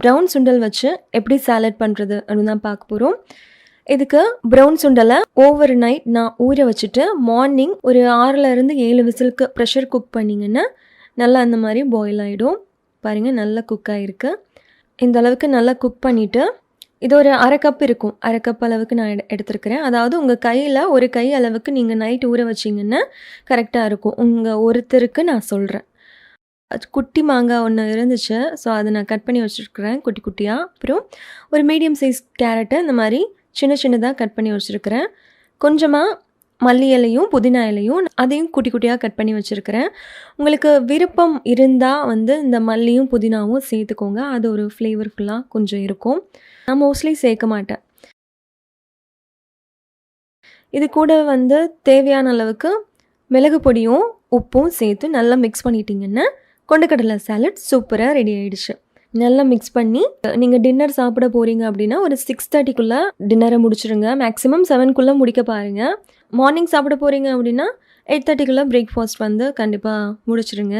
Brown சுண்டல் வச்சு எப்படி salad பண்ணுறது அப்படின்னு தான் பார்க்க போகிறோம். இதுக்கு ப்ரௌன் சுண்டலை ஓவர் நைட் நான் ஊற வச்சுட்டு மார்னிங் ஒரு 6லேருந்து 7 விசிலுக்கு ப்ரெஷர் குக் பண்ணிங்கன்னா நல்லா அந்த மாதிரி பாயில் ஆகிடும். பாருங்கள், நல்லா குக் ஆகிருக்கு. இந்த அளவுக்கு நல்லா குக் பண்ணிவிட்டு இது ஒரு 1/2 கப் இருக்கும். 1/2 கப் அளவுக்கு நான் எடுத்துருக்கிறேன். அதாவது உங்கள் கையில் ஒரு கை அளவுக்கு நீங்கள் நைட் ஊற வச்சிங்கன்னா கரெக்டாக இருக்கும். உங்கள் ஒருத்தருக்கு நான் சொல்கிறேன். குட்டி மாங்காய் ஒன்று இருந்துச்சு, ஸோ அதை நான் கட் பண்ணி வச்சுருக்கிறேன் குட்டி குட்டியாக. அப்புறம் ஒரு மீடியம் சைஸ் கேரட்டை இந்த மாதிரி சின்ன சின்னதாக கட் பண்ணி வச்சுருக்கிறேன். கொஞ்சமாக மல்லி இலையும் புதினா இலையும் அதையும் குட்டி குட்டியாக கட் பண்ணி வச்சுருக்கிறேன். உங்களுக்கு விருப்பம் இருந்தால் இந்த மல்லியும் புதினாவும் சேர்த்துக்கோங்க. அது ஒரு ஃப்ளேவர்ஃபுல்லாக கொஞ்சம் இருக்கும். நான் மோஸ்ட்லி சேர்க்க மாட்டேன். இது கூட தேவையான அளவுக்கு மிளகு பொடியும் உப்பும் சேர்த்து நல்லா மிக்ஸ் பண்ணிட்டீங்கன்னா கொண்டக்கடலை சாலட் சூப்பராக ரெடி ஆகிடுச்சு. நல்லா மிக்ஸ் பண்ணி நீங்கள் டின்னர் சாப்பிட போகிறீங்க அப்படின்னா ஒரு 6:30க்குள்ளே டின்னரை முடிச்சுருங்க. மேக்ஸிமம் 7க்குள்ளே முடிக்க பாருங்கள். மார்னிங் சாப்பிட போகிறீங்க அப்படின்னா 8:30க்குள்ளே பிரேக்ஃபாஸ்ட் கண்டிப்பாக முடிச்சுருங்க.